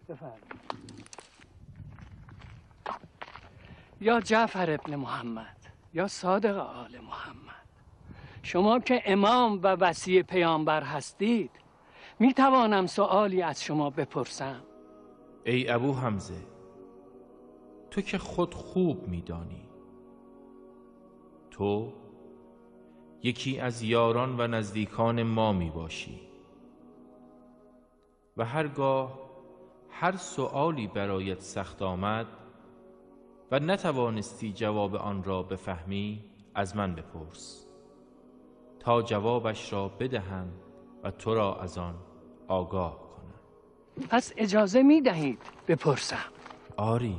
بفرمایید. یا جعفر ابن محمد، یا صادق آل محمد، شما که امام و وصی پیامبر هستید، می توانم سؤالی از شما بپرسم؟ ای ابو حمزه، تو که خود خوب می دانی تو یکی از یاران و نزدیکان ما می باشی و هرگاه هر سؤالی برایت سخت آمد و نتوانستی جواب آن را بفهمی، از من بپرس تا جوابش را بدهم و تو را از آن آگاه کنم. پس اجازه می دهید بپرسم؟ آری،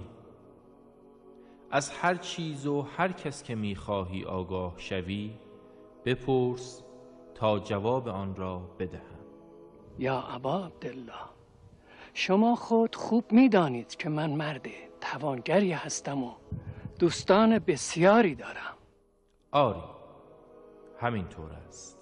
از هر چیز و هر کس که می خواهی آگاه شوی بپرس تا جواب آن را بدهم. یا ابا عبدالله، شما خود خوب می دانید که من مرد توانگری هستم و دوستان بسیاری دارم. آری، همینطور است.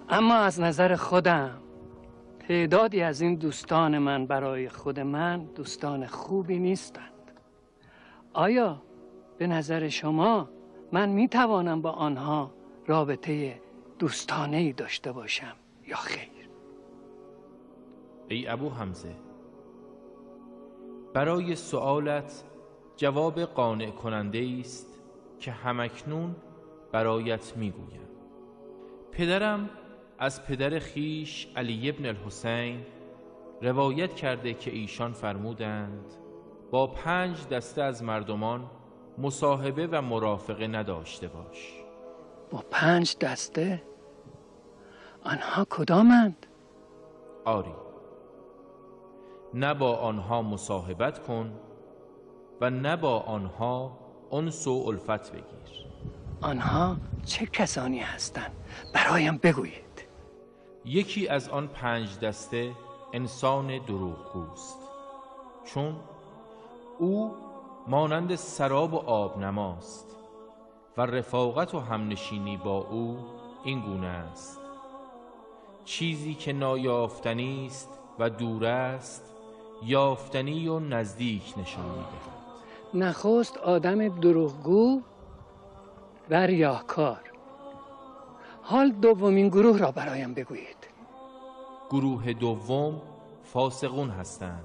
اما از نظر خودم تعدادی از این دوستان من برای خود من دوستان خوبی نیستند. آیا به نظر شما من می توانم با آنها رابطه دوستانه‌ای داشته باشم یا خیر؟ ای ابو حمزه، برای سؤالت جواب قانع کننده است که همکنون برایت می گویم. پدرم از پدر خیش علی ابن الحسین روایت کرده که ایشان فرمودند با 5 دسته از مردمان مصاحبه و مرافقه نداشته باش. با 5 دسته؟ آنها کدامند؟ آری، نه با آنها مصاحبت کن و نه با آنها انس و الفت بگیر. آنها چه کسانی هستند؟ برایم بگویید. یکی از آن 5 دسته انسان دروغگوست، چون او مانند سراب و آب نماست و رفاقت و همنشینی با او این گونه است: چیزی که نایافتنی است و دور است یافتنی و نزدیک نشان می‌دهد. نخست آدم دروغگو و ریاکار. حال دومین گروه را برایم بگویید. گروه دوم فاسقون هستند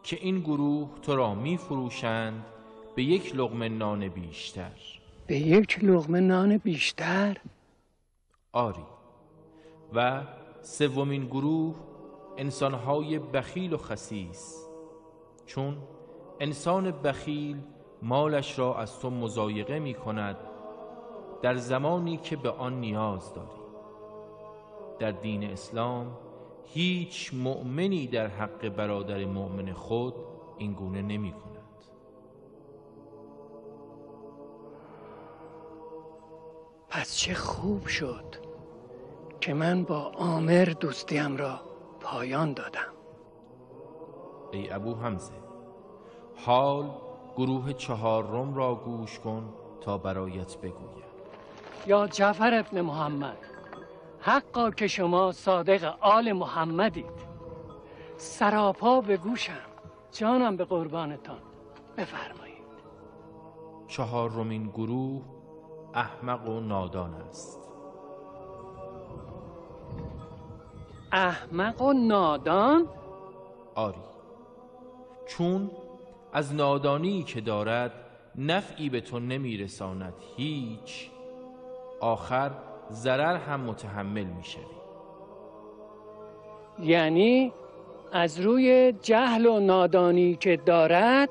که این گروه تو را می فروشند به 1 لقمه نان بیشتر. به 1 لقمه نان بیشتر؟ آری. و سومین گروه انسانهای بخیل و خسیس، چون انسان بخیل مالش را از تو مضایقه می کند در زمانی که به آن نیاز داری. در دین اسلام هیچ مؤمنی در حق برادر مؤمن خود این گونه نمی کند. پس چه خوب شد که من با عامر دوستیم را پایان دادم. ای ابو حمزه، حال گروه 4 را گوش کن تا برایت بگویم. یا جعفر ابن محمد، حقا که شما صادق آل محمدید. سراپا به گوشم، جانم به قربانتان. بفرمایید. چهارمین گروه احمق و نادان است. احمق و نادان؟ آری، چون از نادانی که دارد نفعی به تو نمیرساند هیچ، آخر ضرر هم متحمل میشوی. یعنی از روی جهل و نادانی که دارد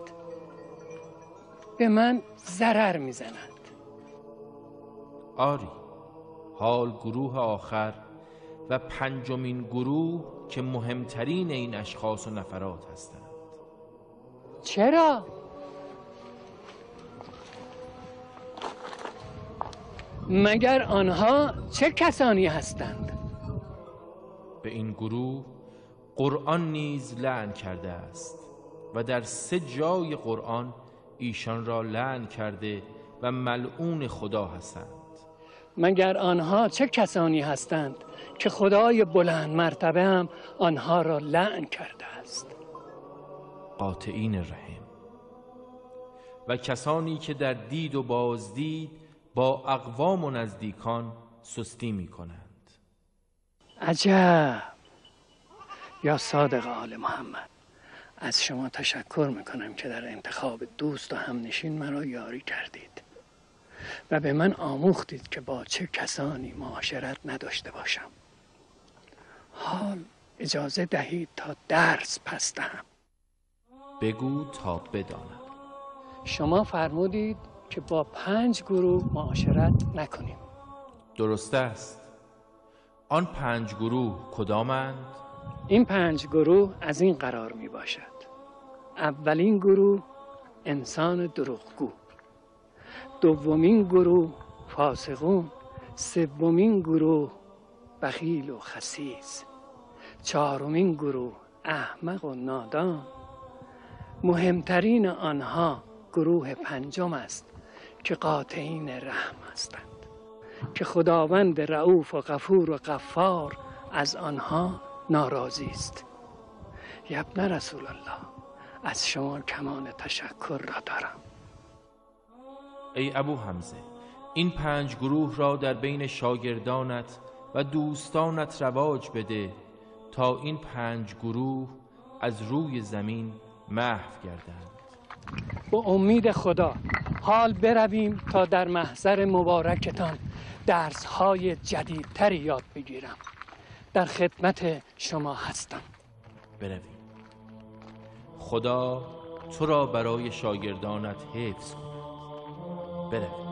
به من ضرر میزند. آری، حال گروه آخر و پنجمین گروه که مهمترین این اشخاص و نفرات هستند. چرا؟ مگر آنها چه کسانی هستند؟ به این گروه قرآن نیز لعن کرده است و در 3 جای قرآن ایشان را لعن کرده و ملعون خدا هستند. مگر آنها چه کسانی هستند که خدای بلند مرتبه هم آنها را لعن کرده است؟ قاطعین رحم و کسانی که در دید و بازدید با اقوام و نزدیکان سستی می کنند. عجب. یا صادق آل محمد، از شما تشکر میکنم که در انتخاب دوست و همنشین مرا یاری کردید و به من آموختید که با چه کسانی معاشرت نداشته باشم. حال اجازه دهید تا درس پس دهم. بگو تا بدانم. شما فرمودید که با 5 گروه معاشرت نکنیم. درست است. آن 5 گروه کدامند؟ این 5 گروه از این قرار می باشد: اولین گروه انسان دروغگو، دومین گروه فاسقون، سومین گروه بخیل و خسیس، چهارمین گروه احمق و نادان، مهمترین آنها گروه 5 است که قاطعین رحم هستند که خداوند رؤوف و غفور و غفار از آنها ناراضی است. ابن رسول الله، از شما کمان تشکر را دارم. ای ابو حمزه، این 5 گروه را در بین شاگردانت و دوستانت رواج بده تا این 5 گروه از روی زمین محو گردند. با امید خدا حال برویم تا در محضر مبارکتان درس‌های جدیدتری یاد بگیرم. در خدمت شما هستم. برویم. خدا تو را برای شاگردانت حفظ کند. برویم.